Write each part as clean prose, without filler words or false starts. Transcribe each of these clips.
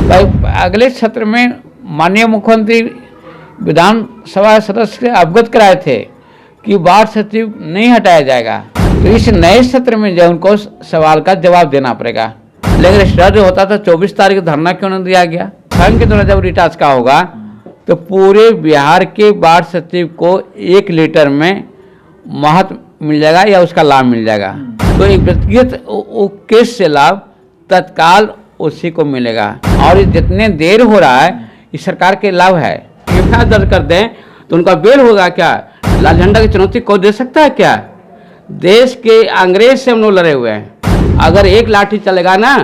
भाई अगले सत्र में माननीय मुख्यमंत्री विधानसभा सदस्य से अवगत कराए थे कि वार्ड सचिव नहीं हटाया जाएगा, तो इस नए सत्र में जो उनको सवाल का जवाब देना पड़ेगा। लेकिन रजिस्ट्रार जो होता था 24 तारीख धरना क्यों नहीं दिया गया? संघ के द्वारा जब रिटाच का होगा तो पूरे बिहार के वार्ड सचिव को 1 लीटर में महत्व मिल जाएगा या उसका लाभ मिल जाएगा। तो एक व्यक्तिगत केस से लाभ तत्काल उसी को मिलेगा। और ये जितने देर हो रहा है ये सरकार के लाभ है। एफआईआर दर्ज कर दें तो उनका बेल होगा क्या? लाल झंडा की चुनौती कोई दे सकता है क्या? देश के अंग्रेज से हम लोग लड़े हुए हैं। अगर एक लाठी चलेगा ना,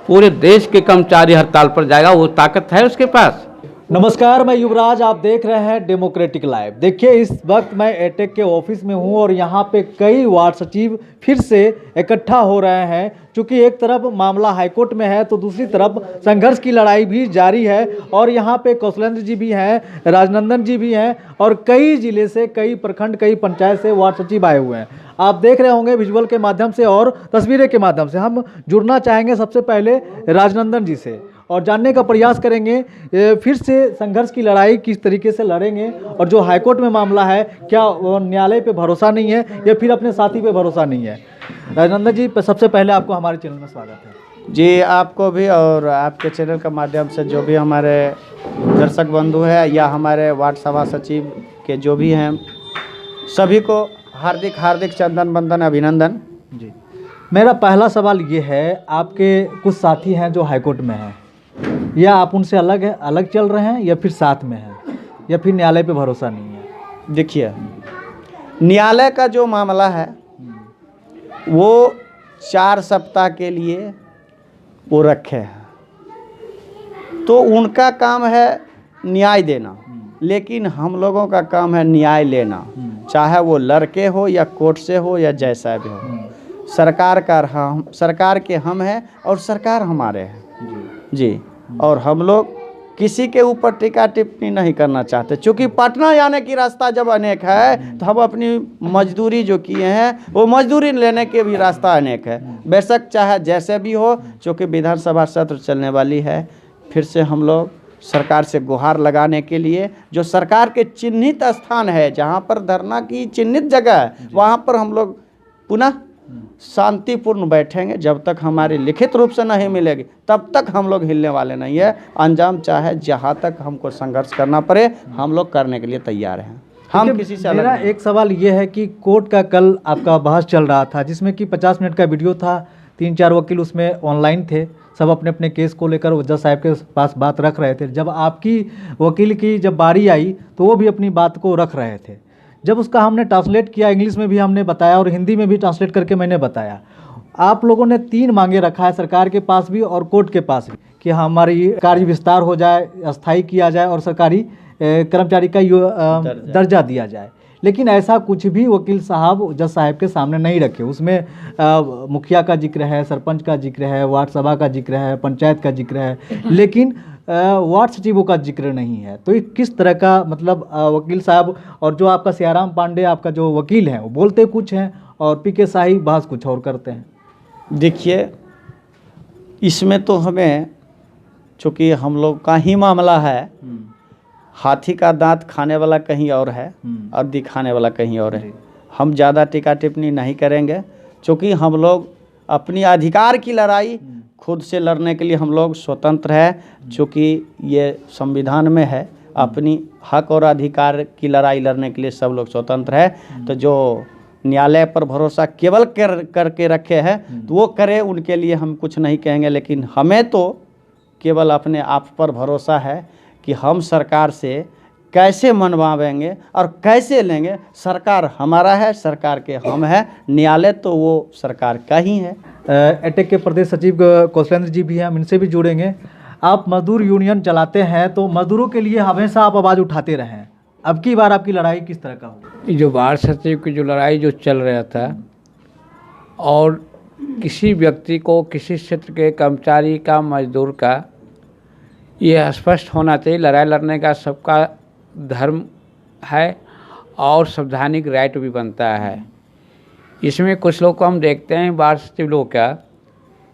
पूरे देश के कर्मचारी हड़ताल पर जाएगा। वो ताकत है उसके पास। नमस्कार, मैं युवराज, आप देख रहे हैं डेमोक्रेटिक लाइव। देखिए, इस वक्त मैं एटेक के ऑफिस में हूं और यहां पे कई वार्ड सचिव फिर से इकट्ठा हो रहे हैं। क्योंकि एक तरफ मामला हाईकोर्ट में है तो दूसरी तरफ संघर्ष की लड़ाई भी जारी है। और यहां पे कौशलेंद्र जी भी हैं, राजनंदन जी भी हैं और कई जिले से, कई प्रखंड, कई पंचायत से वार्ड सचिव आए हुए हैं। आप देख रहे होंगे विजुअल के माध्यम से और तस्वीरें के माध्यम से। हम जुड़ना चाहेंगे सबसे पहले राजनंदन जी से और जानने का प्रयास करेंगे फिर से संघर्ष की लड़ाई किस तरीके से लड़ेंगे और जो हाईकोर्ट में मामला है, क्या न्यायालय पे भरोसा नहीं है या फिर अपने साथी पे भरोसा नहीं है। राजनंदन जी, सबसे पहले आपको हमारे चैनल में स्वागत है। जी, आपको भी और आपके चैनल के माध्यम से जो भी हमारे दर्शक बंधु हैं या हमारे वार्ड सभा सचिव के जो भी हैं, सभी को हार्दिक हार्दिक चंदन बंदन अभिनंदन। जी, मेरा पहला सवाल ये है, आपके कुछ साथी हैं जो हाईकोर्ट में हैं, या आप उनसे अलग चल रहे हैं या फिर साथ में हैं या फिर न्यायालय पे भरोसा नहीं है? देखिए, न्यायालय का जो मामला है वो 4 सप्ताह के लिए वो रखे हैं, तो उनका काम है न्याय देना, लेकिन हम लोगों का काम है न्याय लेना, चाहे वो लड़के हो या कोर्ट से हो या जैसा भी हो। सरकार के हम हैं और सरकार हमारे हैं जी। और हम लोग किसी के ऊपर टीका टिप्पणी नहीं करना चाहते, क्योंकि पटना जाने की रास्ता जब अनेक है तो हम अपनी मजदूरी जो किए हैं वो मजदूरी लेने के भी रास्ता अनेक है। बेशक चाहे जैसे भी हो, क्योंकि विधानसभा सत्र चलने वाली है, फिर से हम लोग सरकार से गुहार लगाने के लिए जो सरकार के चिन्हित स्थान है, जहाँ पर धरना की चिन्हित जगह है, वहाँ पर हम लोग पुनः शांतिपूर्ण बैठेंगे। जब तक हमारी लिखित रूप से नहीं मिलेगी तब तक हम लोग हिलने वाले नहीं है। अंजाम चाहे जहाँ तक हमको संघर्ष करना पड़े, हम लोग करने के लिए तैयार हैं। हम किसी से मेरा एक सवाल ये है कि कोर्ट का कल आपका बहस चल रहा था, जिसमें कि 50 मिनट का वीडियो था, 3-4 वकील उसमें ऑनलाइन थे, सब अपने अपने केस को लेकर जज साहब के पास बात रख रहे थे। जब आपकी वकील की जब बारी आई तो वो भी अपनी बात को रख रहे थे। जब उसका हमने ट्रांसलेट किया, इंग्लिश में भी हमने बताया और हिंदी में भी ट्रांसलेट करके मैंने बताया। आप लोगों ने 3 मांगे रखा है, सरकार के पास भी और कोर्ट के पास भी, कि हमारी कार्य विस्तार हो जाए, अस्थायी किया जाए और सरकारी कर्मचारी का दर्जा दिया जाए। लेकिन ऐसा कुछ भी वकील साहब जज साहब के सामने नहीं रखे। उसमें मुखिया का जिक्र है, सरपंच का जिक्र है, वार्ड सभा का जिक्र है, पंचायत का जिक्र है, लेकिन वार्ड सचिवों का जिक्र नहीं है। तो ये किस तरह का, मतलब वकील साहब और जो आपका सियाराम पांडे आपका जो वकील हैं वो बोलते कुछ हैं और पीके शाही बहस कुछ और करते हैं। देखिए, इसमें तो हमें, चूँकि हम लोग का ही मामला है, हाथी का दांत खाने वाला कहीं और है और दिखाने वाला कहीं और है। हम ज़्यादा टीका टिप्पणी नहीं करेंगे, क्योंकि हम लोग अपनी अधिकार की लड़ाई खुद से लड़ने के लिए हम लोग स्वतंत्र है। चूँकि ये संविधान में है, अपनी हक और अधिकार की लड़ाई लड़ने के लिए सब लोग स्वतंत्र है। तो जो न्यायालय पर भरोसा केवल करके रखे हैं तो वो करे, उनके लिए हम कुछ नहीं कहेंगे। लेकिन हमें तो केवल अपने आप पर भरोसा है कि हम सरकार से कैसे मनवावेंगे और कैसे लेंगे। सरकार हमारा है, सरकार के हम हैं, न्यायालय तो वो सरकार का ही है। एटेक के प्रदेश सचिव कौशलेंद्र जी भी हैं, हम इनसे भी जुड़ेंगे। आप मजदूर यूनियन चलाते हैं तो मजदूरों के लिए हमेशा आप आवाज़ उठाते रहे हैं। अब की बार आपकी लड़ाई किस तरह का होगी? जो वार्ड सचिव की जो लड़ाई जो चल रहा था, और किसी व्यक्ति को, किसी क्षेत्र के कर्मचारी का, मजदूर का, ये स्पष्ट होना चाहिए। लड़ाई लड़ने का सबका धर्म है और संवैधानिक राइट भी बनता है। इसमें कुछ लोग को हम देखते हैं, वार्ड सचिव लोग का,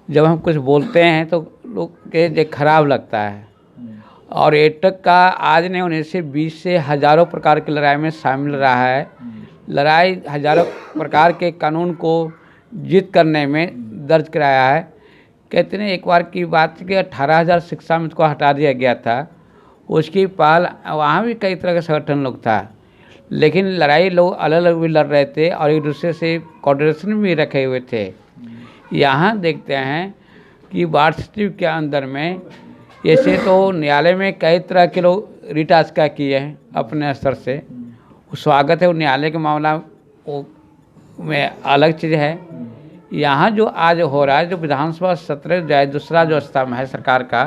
जब हम कुछ बोलते हैं तो लोग के जो खराब लगता है। और एटक का आज नहीं होने से 20 से हज़ारों प्रकार की लड़ाई में शामिल रहा है। लड़ाई हज़ारों प्रकार के कानून को जीत करने में दर्ज कराया है। कहते हैं एक बार की बात कि 18,000 शिक्षा में को हटा दिया गया था। उसकी पहल वहाँ भी कई तरह के संगठन लोग था, लेकिन लड़ाई लोग अलग अलग भी लड़ रहे थे और एक दूसरे से कोऑर्डिनेशन भी रखे हुए थे। यहाँ देखते हैं कि बाढ़ सचिव के अंदर में ऐसे तो न्यायालय में कई तरह के लोग रिट याचिका किए हैं अपने स्तर से, वो स्वागत है। वो न्यायालय के मामला वो में अलग चीज़ है। यहाँ जो आज हो रहा है, जो विधानसभा सत्र जो है दूसरा जो स्तंभ है सरकार का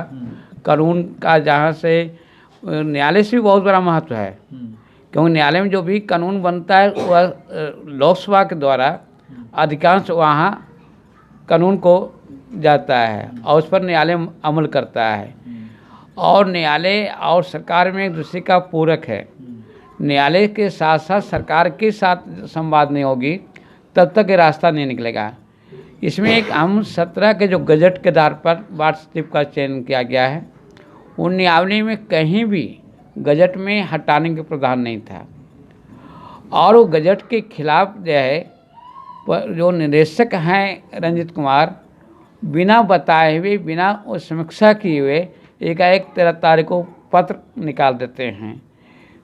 कानून का, जहाँ से न्यायालय से भी बहुत बड़ा महत्व है, क्योंकि न्यायालय में जो भी कानून बनता है वह लोकसभा के द्वारा अधिकांश वहाँ कानून को जाता है और उस पर न्यायालय अमल करता है। और न्यायालय और सरकार में एक दूसरे का पूरक है। न्यायालय के साथ साथ सरकार के साथ संवाद नहीं होगी तब तक ये रास्ता नहीं निकलेगा। इसमें एक अहम 17 के जो गजट के आधार पर बाढ़ सचिव का चयन किया गया है, उन नियमावली में कहीं भी गजट में हटाने के प्रावधान नहीं था। और वो गजट के खिलाफ जो है जो निदेशक हैं रंजित कुमार, बिना बताए हुए, बिना उस समीक्षा किए हुए एकाएक 13 तारीख को पत्र निकाल देते हैं।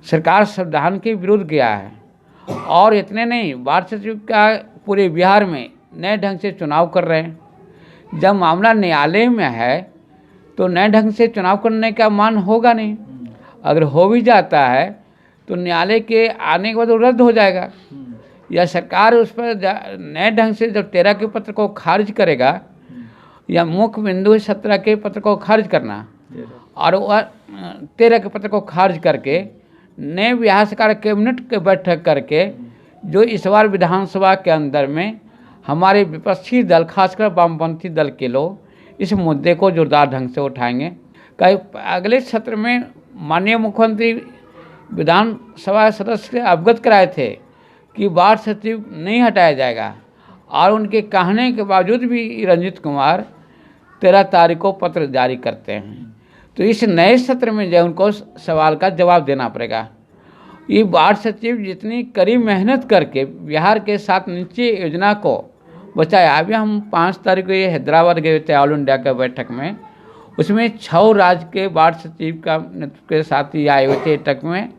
सरकार संविधान के विरुद्ध गया है। और इतने नहीं, बाढ़ सचिव का पूरे बिहार में नए ढंग से चुनाव कर रहे हैं। जब मामला न्यायालय में है तो नए ढंग से चुनाव करने का मान होगा नहीं। अगर हो भी जाता है तो न्यायालय के आने के बाद वो रद्द हो जाएगा, या सरकार उस पर नए ढंग से जब 13 के पत्र को खारिज करेगा, या मुख्य बिंदु 17 के पत्र को खारिज करना और वह 13 के पत्र को खारिज करके नए बिहार सरकार कैबिनेट की बैठक करके जो इस बार विधानसभा के अंदर में हमारे विपक्षी दल, खासकर वामपंथी दल के लोग इस मुद्दे को जोरदार ढंग से उठाएंगे। कई अगले सत्र में माननीय मुख्यमंत्री विधानसभा सदस्य से अवगत कराए थे कि बाढ़ सचिव नहीं हटाया जाएगा, और उनके कहने के बावजूद भी रंजित कुमार 13 तारीख को पत्र जारी करते हैं। तो इस नए सत्र में जो उनको सवाल का जवाब देना पड़ेगा। ये बाढ़ सचिव जितनी कड़ी मेहनत करके बिहार के 7 निश्चय योजना को बचाया। अभी हम 5 तारीख को ये हैदराबाद गए थे ऑल इंडिया के बैठक में, उसमें 6 राज्य के बाढ़ सचिव का नेतृत्व के साथ ही आए हुए थे बैठक में,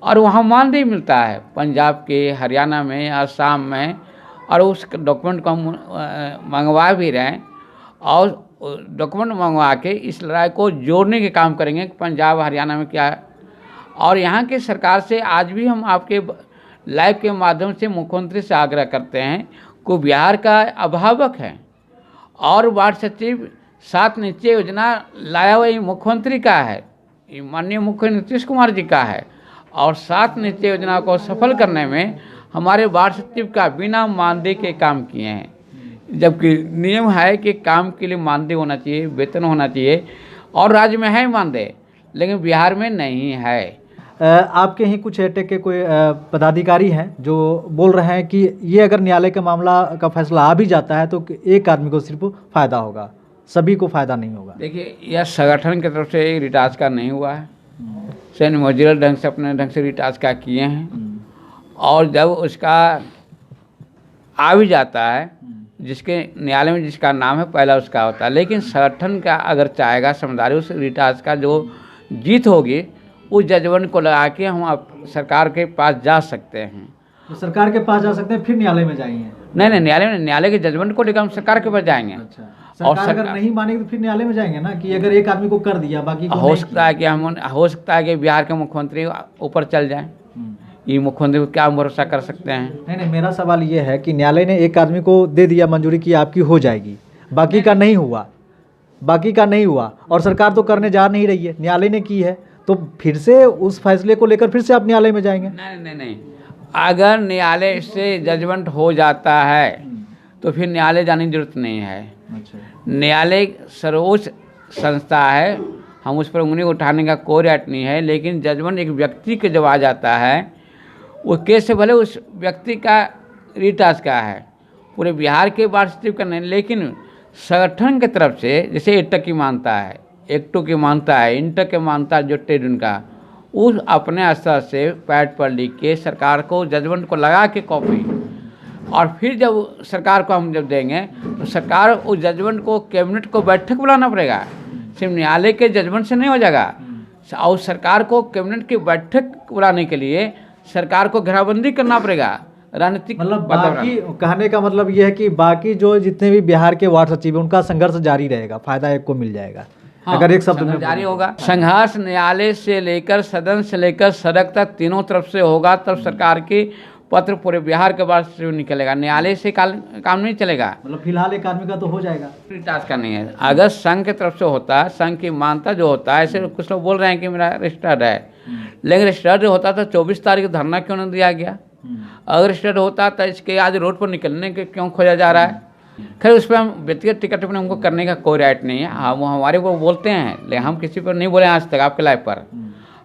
और वहाँ मानदेय मिलता है पंजाब के, हरियाणा में, असम में, और उस डॉक्यूमेंट को हम मंगवा भी रहे हैं और डॉक्यूमेंट मंगवा के इस लड़ाई को जोड़ने के काम करेंगे कि पंजाब हरियाणा में क्या है। और यहाँ के सरकार से आज भी हम आपके लाइव के माध्यम से मुख्यमंत्री से आग्रह करते हैं को बिहार का अभिभावक है और बाढ़ सचिव 7 निश्चय योजना लाया हुआ ये मुख्यमंत्री का है, ये माननीय मुख्यमंत्री नीतीश कुमार जी का है। और 7 निश्चय योजना को सफल करने में हमारे बाढ़ सचिव का बिना मानदेय के काम किए हैं, जबकि नियम है कि काम के लिए मानदेय होना चाहिए, वेतन होना चाहिए, और राज्य में है मानदेय, लेकिन बिहार में नहीं है। आपके ही कुछ एटेक के कोई पदाधिकारी हैं जो बोल रहे हैं कि ये अगर न्यायालय का मामला का फैसला आ भी जाता है तो एक आदमी को सिर्फ फ़ायदा होगा, सभी को फ़ायदा नहीं होगा। देखिए, यह संगठन की तरफ से रिट याचिका नहीं हुआ है। सैन्य मौजूदा ढंग से अपने ढंग से रिट याचिका किए हैं, और जब उसका आ भी जाता है, जिसके न्यायालय में जिसका नाम है पहला उसका होता है। लेकिन संगठन का अगर चाहेगा समझदारी, उस रिट याचिका जो जीत होगी उस जजमेंट को लगा के हम आप सरकार के पास जा सकते हैं। तो सरकार के पास जा सकते हैं, फिर न्यायालय में जाएंगे? नहीं, न्यायालय के जजमेंट को लेकर हम सरकार के पास जाएंगे। अच्छा, सरकार अगर नहीं मानेगी तो फिर न्यायालय में जाएंगे ना, कि अगर एक आदमी को कर दिया बाकी को हो सकता है कि बिहार के मुख्यमंत्री ऊपर चल जाए। ये मुख्यमंत्री को क्या भरोसा कर सकते हैं? नहीं, मेरा सवाल ये है कि न्यायालय ने एक आदमी को दे दिया मंजूरी की आपकी हो जाएगी, बाकी का नहीं हुआ, और सरकार तो करने जा नहीं रही है, न्यायालय ने की है, तो फिर से उस फैसले को लेकर फिर से आप न्यायालय में जाएंगे? नहीं, अगर न्यायालय से जजमेंट हो जाता है तो फिर न्यायालय जाने की जरूरत नहीं है। अच्छा, न्यायालय सर्वोच्च संस्था है, हम उस पर उंगली उठाने का कोई राइट नहीं है। लेकिन जजमेंट एक व्यक्ति के जब आ जाता है, वो केस से भले उस व्यक्ति का रिट याचिका है, पूरे बिहार के बाढ़ सचिव का नहीं, लेकिन संगठन की तरफ से, जैसे एटक की मानता है, एक्टो की मानता है, इंटक की मानता है, जो ट्रेड का, उस अपने स्तर से पैड पर लिख के सरकार को जजमेंट को लगा के कॉपी, और फिर जब सरकार को हम जब देंगे तो सरकार उस जजमेंट को कैबिनेट को बैठक बुलाना पड़ेगा, सिर्फ न्यायालय के जजमेंट से नहीं हो जाएगा। और सरकार को कैबिनेट की बैठक बुलाने के लिए सरकार को घेराबंदी करना पड़ेगा, राजनीतिक मतलब बाकी कहने का मतलब ये है कि बाकी जो जितने भी बिहार के वार्ड सचिव हैं उनका संघर्ष जारी रहेगा, फायदा एक को मिल जाएगा। हाँ, अगर एक शब्द में जारी होगा संघर्ष, न्यायालय से लेकर सदन से लेकर सड़क तक तीनों तरफ से होगा, तब सरकार की पत्र पूरे बिहार के बाद से निकलेगा। न्यायालय से काम नहीं चलेगा। मतलब फिलहाल एक आदमी का तो हो जाएगा, टास्क का नहीं है। अगर संघ की तरफ से होता है, संघ की मानता जो होता है, ऐसे कुछ लोग बोल रहे हैं कि मेरा रजिस्टर्ड है, लेकिन रजिस्टर्ड होता तो 24 तारीख धरना क्यों नहीं दिया गया? अगर रजिस्टर्ड होता तो इसके आज रोड पर निकलने के क्यों खोजा जा रहा है? खैर उस पर हम व्यक्तिगत टिकट पर हमको करने का कोई राइट नहीं है। हम हमारे को बोलते हैं, लेकिन हम किसी पर नहीं बोले आज तक आपके लाइव पर।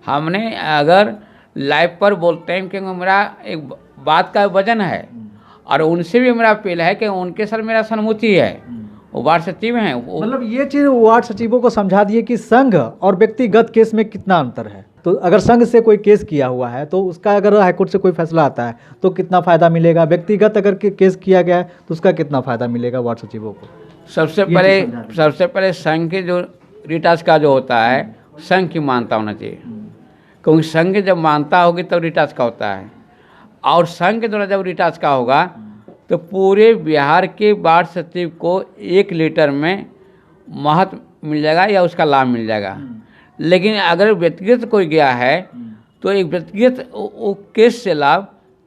हमने अगर लाइव पर बोलते हैं क्योंकि मेरा एक बात का वजन है, और उनसे भी मेरा अपील है कि उनके साथ मेरा सहानुभूति है, वो वार्ड सचिव हैं। मतलब ये चीज़ वार्ड सचिवों को समझा दिए कि संघ और व्यक्तिगत केस में कितना अंतर है। तो अगर संघ से कोई केस किया हुआ है तो उसका अगर हाईकोर्ट से कोई फैसला आता है तो कितना फ़ायदा मिलेगा, व्यक्तिगत अगर केस किया गया है तो उसका कितना फ़ायदा मिलेगा वार्ड सचिवों को? सबसे पहले संघ के जो रिटास का जो होता है, संघ की मानता होना चाहिए, क्योंकि संघ जब मानता होगी तब रिटास का होता है। और संघ के द्वारा जब रिटास का होगा तो पूरे बिहार के वार्ड सचिव को 1 लीटर में महत्व मिल जाएगा या उसका लाभ मिल जाएगा। लेकिन अगर व्यक्तिगत कोई गया है तो एक व्यक्तिगत केस से लाभ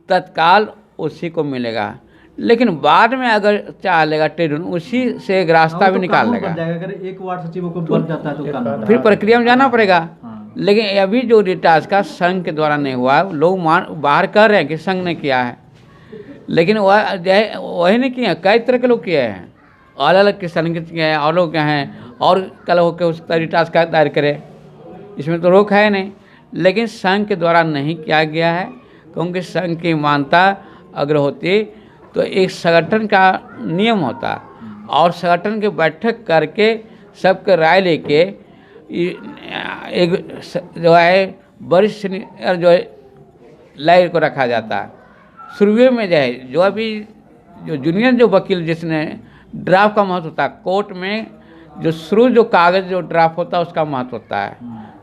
तत्काल उसी को मिलेगा, लेकिन बाद में अगर चाह लेगा ट्रिब्यूनल उसी से एक रास्ता भी निकाल लेगा। अगर एक वार्ड सचिव को बन जाता है तो फिर प्रक्रिया में जाना पड़ेगा। लेकिन अभी जो रिटास का संघ के द्वारा नहीं हुआ, लोग बाहर कह रहे हैं कि संघ ने किया है, लेकिन वही नहीं किया, कई तरह के लोग किए हैं, अलग अलग किसान के किए हैं, और लोग क्या हैं, और कल होकर उस रिटास का दायर करे, इसमें तो रोक है नहीं। लेकिन संघ के द्वारा नहीं किया गया है, क्योंकि संघ की मानता अगर होती तो एक संगठन का नियम होता, और संगठन की बैठक करके सबके राय लेके एक जो है वरिष्ठ सीनियर जो है लायर को रखा जाता है। शुरू में जो है जो अभी जो जूनियर जो वकील जिसने ड्राफ्ट का महत्व होता है, कोर्ट में जो शुरू जो कागज़ जो ड्राफ्ट होता है उसका महत्व होता है।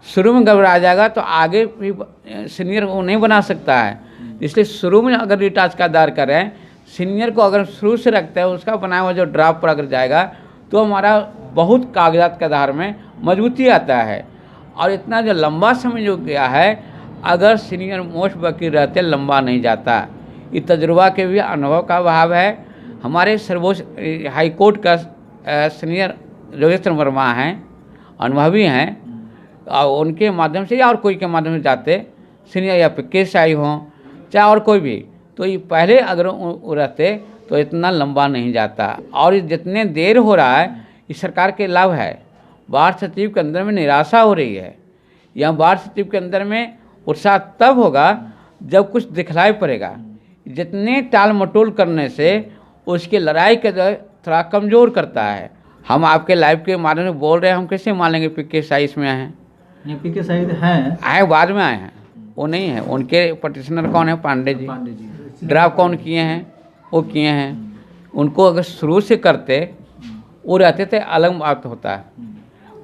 शुरू में घबरा जाएगा तो आगे भी सीनियर को नहीं बना सकता है, इसलिए शुरू में अगर रिटाच का दायर करें, सीनियर को अगर शुरू से रखते हैं, उसका बनाया हुआ जो ड्राफ्ट पर अगर जाएगा तो हमारा बहुत कागजात के आधार में मजबूती आता है। और इतना जो लंबा समय जो गया है, अगर सीनियर मोस्ट वकील रहते लंबा नहीं जाता। ये तजुर्बा के भी अनुभव का अभाव है। हमारे सर्वोच्च हाई कोर्ट का सीनियर योगेश्वर वर्मा हैं, अनुभवी हैं, और उनके माध्यम से या और कोई के माध्यम से जाते सीनियर या केस आई हों चाहे और कोई भी, तो ये पहले अगर रहते तो इतना लंबा नहीं जाता। और जितने देर हो रहा है ये सरकार के लाभ है। वार्ड सचिव के अंदर में निराशा हो रही है, या वार्ड सचिव के अंदर में उत्साह तब होगा जब कुछ दिखलाई पड़ेगा। जितने टाल मटोल करने से उसकी लड़ाई के जो थोड़ा कमज़ोर करता है। हम आपके लाइव के माध्यम से बोल रहे हैं, हम कैसे मान लेंगे पीके साई इसमें हैं? पीके साई हैं, आए बाद में आए हैं, वो नहीं है। उनके पटिशनर कौन है? पांडे जी। ड्राफ्ट कौन किए हैं? वो किए हैं। उनको अगर शुरू से करते वो रहते थे अलग बात होता है।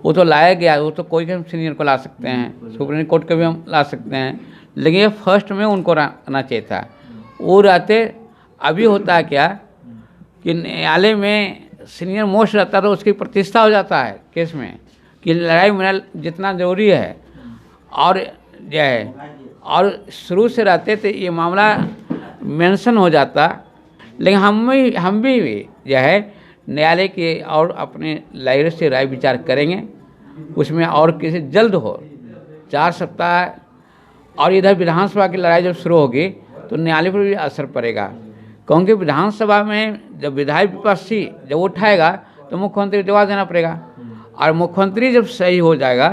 वो तो लाया गया, वो तो कोई भी हम सीनियर को ला सकते हैं, सुप्रीम कोर्ट के भी हम ला सकते हैं, लेकिन ये फर्स्ट में उनको रहना चाहिए था। वो रहते। अभी होता है क्या कि न्यायालय में सीनियर मोस्ट रहता तो उसकी प्रतिष्ठा हो जाता है केस में कि लड़ाई में जितना ज़रूरी है, और जो है और शुरू से रहते थे ये मामला मेंशन हो जाता। लेकिन हम भी जो है न्यायालय के और अपने लायर से राय विचार करेंगे उसमें, और किसी जल्द हो 4 सप्ताह। और इधर विधानसभा की लड़ाई जब शुरू होगी तो न्यायालय पर भी असर पड़ेगा, क्योंकि विधानसभा में जब विधायक विपक्षी जब उठाएगा तो मुख्यमंत्री को जवाब देना पड़ेगा, और मुख्यमंत्री जब सही हो जाएगा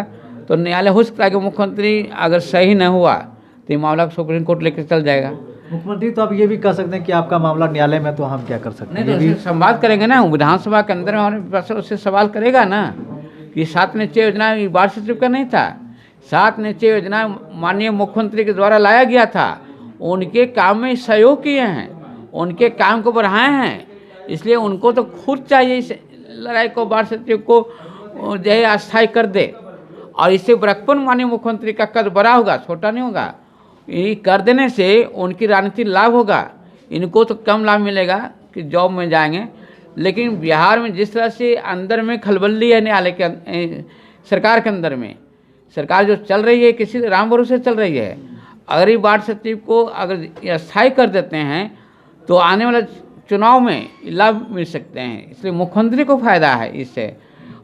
तो न्यायालय हो सकता है कि मुख्यमंत्री अगर सही न हुआ तो ये मामला सुप्रीम कोर्ट लेकर चल जाएगा। मुख्यमंत्री तो अब ये भी कह सकते हैं कि आपका मामला न्यायालय में, तो हम क्या कर सकते नहीं हैं? तो ये भी उससे संवाद करेंगे ना, विधानसभा के अंदर में हमारे पास उससे सवाल करेगा ना कि 7 निश्चय योजना बाढ़ से का नहीं था। 7 निश्चय योजना माननीय मुख्यमंत्री के द्वारा लाया गया था, उनके काम में सहयोग किए हैं, उनके काम को बढ़ाए हैं, इसलिए उनको तो खुद चाहिए इस लड़ाई को, बाढ़ सचिव को जो है अस्थायी कर दे। और इससे बरकपन माननीय मुख्यमंत्री का कद बड़ा होगा, छोटा नहीं होगा। ये कर देने से उनकी राजनीतिक लाभ होगा, इनको तो कम लाभ मिलेगा कि जॉब में जाएंगे। लेकिन बिहार में जिस तरह से अंदर में खलबली है न्यायालय के सरकार के अंदर में, सरकार जो चल रही है किसी राम भरोसे चल रही है। अगर ये बाढ़ सचिव को अगर अस्थायी कर देते हैं तो आने वाले चुनाव में लाभ मिल सकते हैं, इसलिए मुख्यमंत्री को फायदा है इससे।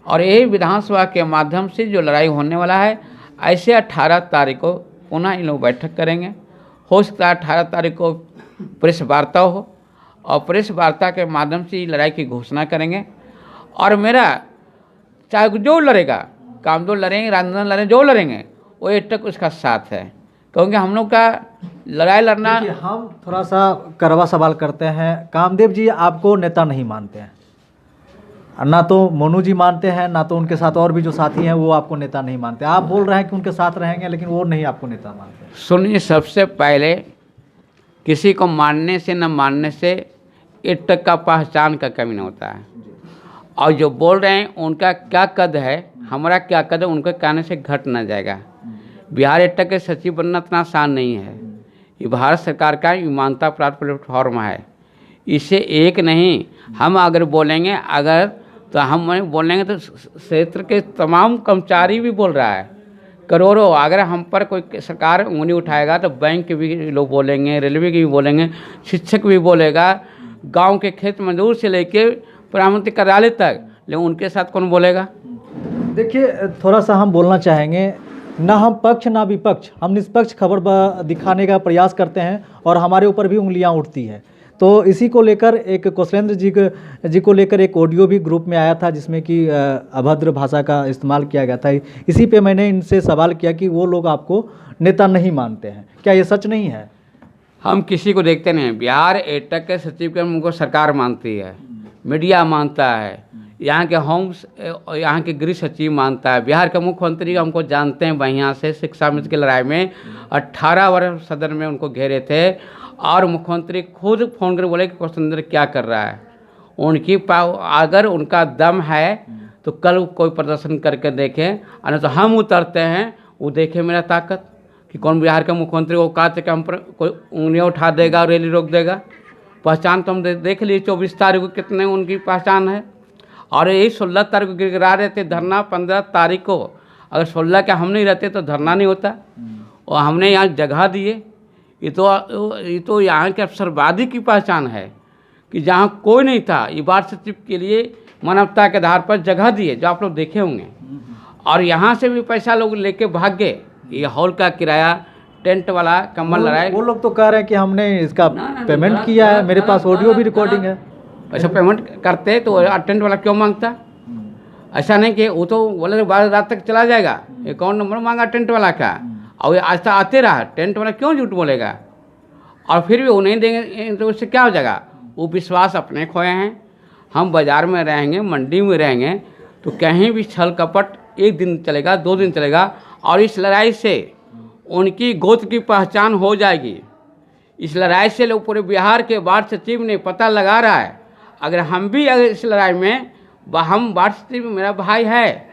और यही विधानसभा के माध्यम से जो लड़ाई होने वाला है, ऐसे 18 तारीख को पुनः इन लोग बैठक करेंगे। हो सकता है 18 तारीख को प्रेस वार्ता हो और प्रेस वार्ता के माध्यम से लड़ाई की घोषणा करेंगे। और मेरा चाहे जो लड़ेगा, कामदो लड़ेंगे, राजनांदगांव लड़ेंगे, जो लड़ेंगे वो एक तक उसका साथ है, क्योंकि हम लोग का लड़ाई लड़ना। देखिए, हम थोड़ा सा करवा सवाल करते हैं। कामदेव जी आपको नेता नहीं मानते हैं, ना तो मोनू जी मानते हैं, ना तो उनके साथ और भी जो साथी हैं वो आपको नेता नहीं मानते। आप बोल रहे हैं कि उनके साथ रहेंगे, लेकिन वो नहीं आपको नेता मानते। सुनिए, सबसे पहले किसी को मानने से न मानने से एक तक का पहचान का कमी नहीं होता है। और जो बोल रहे हैं उनका क्या कद है, हमारा क्या कद है, उनके कहने से घट ना जाएगा। बिहार एक तक के सचिव बनना इतना आसान नहीं है। ये भारत सरकार का ईमानता प्राप्त प्लेटफॉर्म है, इससे एक नहीं। हम अगर बोलेंगे, अगर तो हम बोलेंगे तो क्षेत्र के तमाम कर्मचारी भी बोल रहा है, करोड़ों। अगर हम पर कोई सरकार उंगली उठाएगा तो बैंक के भी लोग बोलेंगे, रेलवे के भी बोलेंगे, शिक्षक भी बोलेगा, गांव के खेत मजदूर से लेके प्रधानमंत्री कार्यालय तक, लेकिन उनके साथ कौन बोलेगा? देखिए, थोड़ा सा हम बोलना चाहेंगे, ना हम पक्ष ना विपक्ष, हम निष्पक्ष खबर दिखाने का प्रयास करते हैं और हमारे ऊपर भी उंगलियां उठती है। तो इसी को लेकर एक कौशलेंद्र जी को लेकर एक ऑडियो भी ग्रुप में आया था, जिसमें कि अभद्र भाषा का इस्तेमाल किया गया था। इसी पे मैंने इनसे सवाल किया कि वो लोग आपको नेता नहीं मानते हैं, क्या ये सच नहीं है? हम किसी को देखते नहीं। बिहार एटक के सचिव के उनको सरकार मानती है, मीडिया मानता है, यहाँ के यहाँ के गृह सचिव मानता है, बिहार के मुख्यमंत्री हमको जानते हैं बढ़िया से। शिक्षा मित्र की लड़ाई में 18 वर्ष सदन में उनको घेरे थे और मुख्यमंत्री खुद फोन कर बोले कि कौशलेंद्र क्या कर रहा है। उनकी अगर उनका दम है तो कल कोई प्रदर्शन करके देखें, और तो हम उतरते हैं, वो देखे मेरा ताकत कि कौन बिहार के मुख्यमंत्री को कहा कि हम पर कोई उंगलियाँ उठा देगा और रैली रोक देगा। पहचान तो हम देख लिए 24 तारीख को कितने उनकी पहचान है। और यही 16 तारीख को गिरगिरा रहे थे धरना, 15 तारीख को। अगर 16 के हम नहीं रहते तो धरना नहीं होता। और हमने यहाँ जगह दिए। ये तो यहाँ के अवसरवादी की पहचान है कि जहाँ कोई नहीं था, ये बाढ़ सचिव के लिए मानवता के आधार पर जगह दिए, जो आप लोग देखे होंगे। और यहाँ से भी पैसा लोग लेके भाग गए। ये हॉल का किराया, टेंट वाला, कम्बल लड़ाए। वो लोग तो कह रहे हैं कि हमने इसका पेमेंट किया है, मेरे पास ऑडियो भी रिकॉर्डिंग है। ऐसा पेमेंट करते तो टेंट वाला क्यों मांगता? ऐसा नहीं कि वो तो बोले 12 रात तक चला जाएगा, अकाउंट नंबर मांगा टेंट वाला का, और आज तक आते रहा। टेंट वाला क्यों झूठ बोलेगा? और फिर भी वो नहीं देंगे तो उससे क्या हो जाएगा? वो विश्वास अपने खोए हैं। हम बाज़ार में रहेंगे, मंडी में रहेंगे तो कहीं भी छल कपट एक दिन चलेगा, 2 दिन चलेगा, और इस लड़ाई से उनकी गोत्र की पहचान हो जाएगी। इस लड़ाई से लोग पूरे बिहार के बाढ़ सचिव ने पता लगा रहा है। अगर हम भी अगर इस लड़ाई में, हम बाढ़ सचिव मेरा भाई है,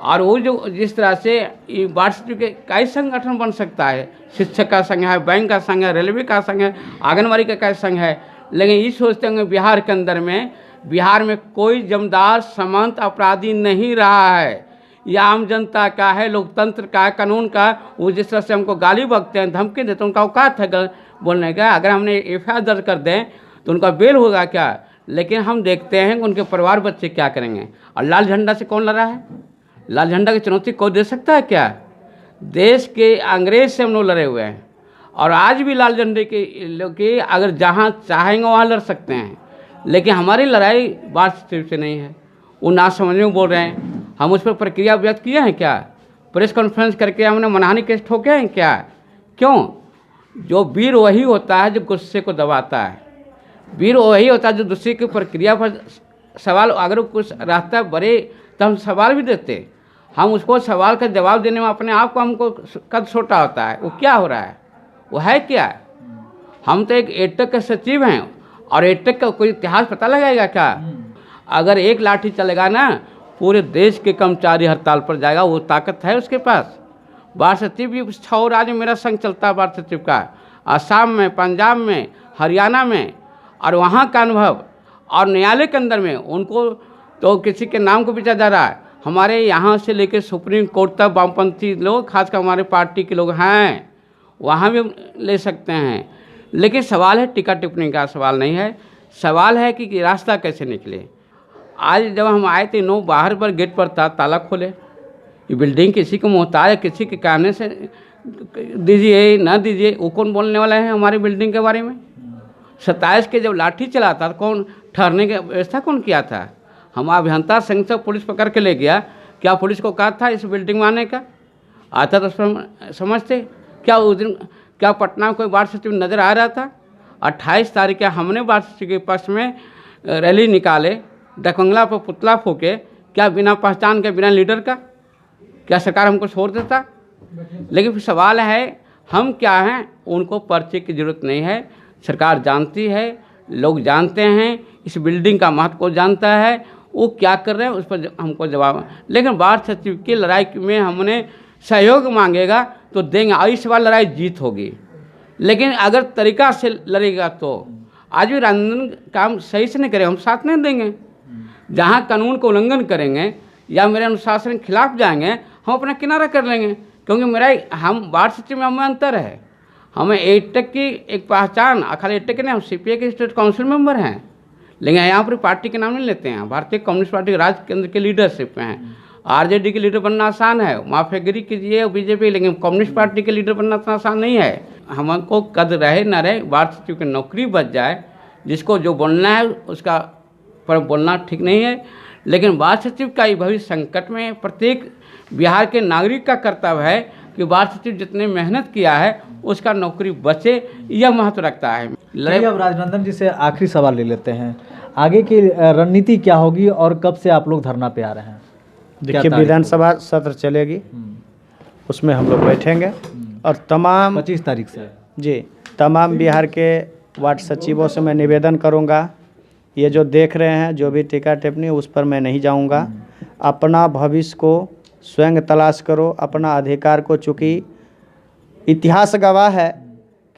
और वो जो जिस तरह से ये बाढ़ सचिव के कई संगठन बन सकता है, शिक्षक का संघ है, बैंक का संघ है, रेलवे का संघ है, आंगनबाड़ी का कई संघ है। लेकिन ये सोचते होंगे बिहार के अंदर में, बिहार में कोई जमदार सामंत अपराधी नहीं रहा है। ये आम जनता का है, लोकतंत्र का है, कानून का। वो जिस तरह से हमको गाली बकते हैं, धमकी देते हैं, उनका औकात है बोलने का। अगर हमने एफआईआर दर्ज कर दें तो उनका बेल होगा क्या? लेकिन हम देखते हैं कि उनके परिवार बच्चे क्या करेंगे। और लाल झंडा से कौन लड़ा है? लाल झंडा की चुनौती कोई दे सकता है क्या? देश के अंग्रेज से हम लोग लड़े हुए हैं, और आज भी लाल झंडे के लोग के अगर जहाँ चाहेंगे वहाँ लड़ सकते हैं। लेकिन हमारी लड़ाई बाढ़ से नहीं है। वो ना समझ में बोल रहे हैं। हम उस पर प्रक्रिया व्यक्त किए हैं क्या? प्रेस कॉन्फ्रेंस करके हमने मनहानि केस ठोके हैं क्या? क्यों? जो वीर वही होता है जो गुस्से को दबाता है, वीर वही होता है जो दूसरे की प्रक्रिया पर सवाल, अगर कुछ रास्ता बड़े तो हम सवाल भी देते, हम उसको सवाल का जवाब देने में अपने आप को हमको कद छोटा होता है। वो क्या हो रहा है, वो है क्या है? हम तो एक एडटेक के सचिव हैं और एडटेक का कोई इतिहास पता लगाएगा क्या? अगर एक लाठी चलेगा ना पूरे देश के कर्मचारी हड़ताल पर जाएगा, वो ताकत है उसके पास। वार्ड सचिव भी 6 राज्य मेरा संघ चलता है वार्ड सचिव का, असम में, पंजाब में, हरियाणा में, और वहाँ का अनुभव और न्यायालय के अंदर में उनको तो किसी के नाम को पूछा जा रहा है। हमारे यहाँ से लेकर सुप्रीम कोर्ट तक वामपंथी लोग, खासकर हमारे पार्टी के लोग हैं, वहाँ भी ले सकते हैं। लेकिन सवाल है टीका टिप्पणी का सवाल नहीं है, सवाल है कि रास्ता कैसे निकले। आज जब हम आए थे 9 बाहर पर गेट पर था, ताला खोले, ये बिल्डिंग किसी को मोहताज है, किसी के कहने से दीजिए ना दीजिए, वो कौन बोलने वाला है हमारी बिल्डिंग के बारे में? 27 के जब लाठी चला था कौन ठहरने की व्यवस्था कौन किया था? हम अभियंता संघ से पुलिस पकड़ के ले गया, क्या पुलिस को कहा था इस बिल्डिंग में आने का? आता तो समझते क्या? उस दिन क्या पटना में कोई वार्ड सचिव नज़र आ रहा था? 28 तारीख के हमने वार्ड सचिव के पक्ष में रैली निकाले, डकंगला पर पुतला फूके, क्या बिना पहचान के, बिना लीडर का क्या सरकार हमको छोड़ देता? लेकिन फिर सवाल है हम क्या हैं, उनको पर्चे की ज़रूरत नहीं है। सरकार जानती है, लोग जानते हैं, इस बिल्डिंग का महत्व को जानता है, वो क्या कर रहे हैं उस पर हमको जवाब। लेकिन वार्ड सचिव की लड़ाई में हमने सहयोग मांगेगा तो देंगे, और इस बार लड़ाई जीत होगी। लेकिन अगर तरीका से लड़ेगा तो आज भी राजनीतिक काम सही से नहीं करेगा, हम साथ नहीं देंगे। जहाँ कानून का उल्लंघन करेंगे या मेरे अनुशासन के खिलाफ जाएंगे, हम अपना किनारा कर लेंगे। क्योंकि हम वार्ड सचिव में हमें अंतर है, हमें एडटेक की एक पहचान, खाली एडटेक के नहीं, हम सीपीआई के स्टेट काउंसिल मेंबर हैं, लेकिन यहाँ पर पार्टी के नाम नहीं लेते हैं। भारतीय कम्युनिस्ट पार्टी राज्य केंद्र के लीडरशिप में हैं। आरजेडी के लीडर बनना आसान है, माफियागिरी कीजिए बीजेपी, लेकिन कम्युनिस्ट पार्टी के लीडर बनना इतना आसान नहीं है। हमको कद रहे न रहे, वार्ड सचिव की नौकरी बच जाए, जिसको जो बोलना है उसका पर बोलना ठीक नहीं है। लेकिन वार्ड सचिव का ये भविष्य संकट में, प्रत्येक बिहार के नागरिक का कर्तव्य है कि वार्ड सचिव जितने मेहनत किया है उसका नौकरी बचे, यह महत्व रखता है। चलिए अब राजनंदन जी से आखिरी सवाल ले लेते हैं, आगे की रणनीति क्या होगी और कब से आप लोग धरना पे आ रहे हैं? देखिए, विधानसभा सत्र चलेगी, उसमें हम लोग बैठेंगे और तमाम 25 तारीख से जी तमाम बिहार के वार्ड सचिवों से मैं निवेदन करूंगा, ये जो देख रहे हैं जो भी टीका टिप्पणी उस पर मैं नहीं जाऊंगा। अपना भविष्य को स्वयं तलाश करो, अपना अधिकार को, चूँकि इतिहास गवाह है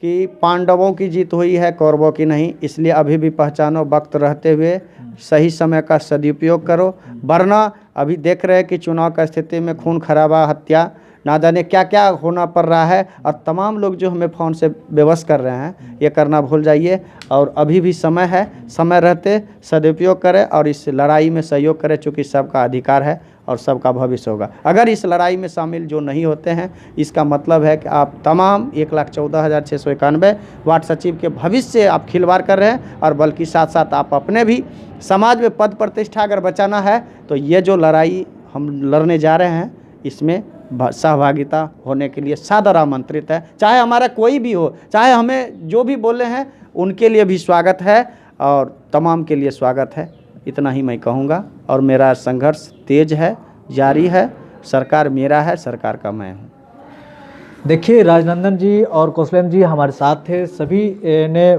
कि पांडवों की जीत हुई है, कौरवों की नहीं। इसलिए अभी भी पहचानो, वक्त रहते हुए सही समय का सदुपयोग करो, वरना अभी देख रहे हैं कि चुनाव का स्थिति में खून खराबा, हत्या, ना जाने क्या क्या होना पड़ रहा है, और तमाम लोग जो हमें फ़ोन से बेबस कर रहे हैं, ये करना भूल जाइए। और अभी भी समय है, समय रहते सदुपयोग करें और इस लड़ाई में सहयोग करें, चूँकि सबका अधिकार है और सबका भविष्य होगा। अगर इस लड़ाई में शामिल जो नहीं होते हैं, इसका मतलब है कि आप तमाम 1,14,691 वार्ड सचिव के भविष्य से आप खिलवाड़ कर रहे हैं, और बल्कि साथ साथ आप अपने भी समाज में पद प्रतिष्ठा अगर बचाना है तो ये जो लड़ाई हम लड़ने जा रहे हैं, इसमें सहभागिता होने के लिए सादर आमंत्रित है। चाहे हमारा कोई भी हो, चाहे हमें जो भी बोले हैं उनके लिए भी स्वागत है और तमाम के लिए स्वागत है। इतना ही मैं कहूँगा, और मेरा संघर्ष तेज है, जारी है। सरकार मेरा है, सरकार का मैं हूँ। देखिए, राजनंदन जी और कौशलेंद्र जी हमारे साथ थे, सभी ने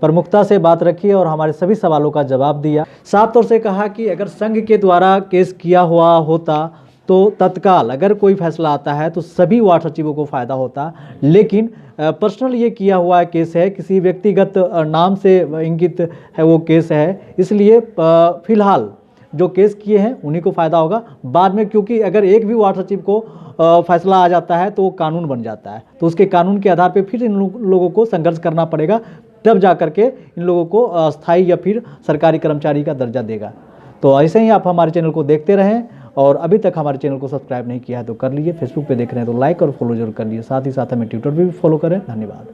प्रमुखता से बात रखी और हमारे सभी सवालों का जवाब दिया। साफ तौर से कहा कि अगर संघ के द्वारा केस किया हुआ होता तो तत्काल अगर कोई फैसला आता है तो सभी वार्ड सचिवों को फ़ायदा होता, लेकिन पर्सनल ये किया हुआ केस है, किसी व्यक्तिगत नाम से इंगित है वो केस है, इसलिए फिलहाल जो केस किए हैं उन्हीं को फ़ायदा होगा। बाद में क्योंकि अगर एक भी वार्ड सचिव को फैसला आ जाता है तो वो कानून बन जाता है, तो उसके कानून के आधार पर फिर इन लोगों को संघर्ष करना पड़ेगा, तब जा करके इन लोगों को अस्थायी या फिर सरकारी कर्मचारी का दर्जा देगा। तो ऐसे ही आप हमारे चैनल को देखते रहें, और अभी तक हमारे चैनल को सब्सक्राइब नहीं किया है तो कर लीजिए। फेसबुक पे देख रहे हैं तो लाइक और फॉलो जरूर कर लीजिए, साथ ही साथ हमें ट्विटर पे भी फॉलो करें। धन्यवाद।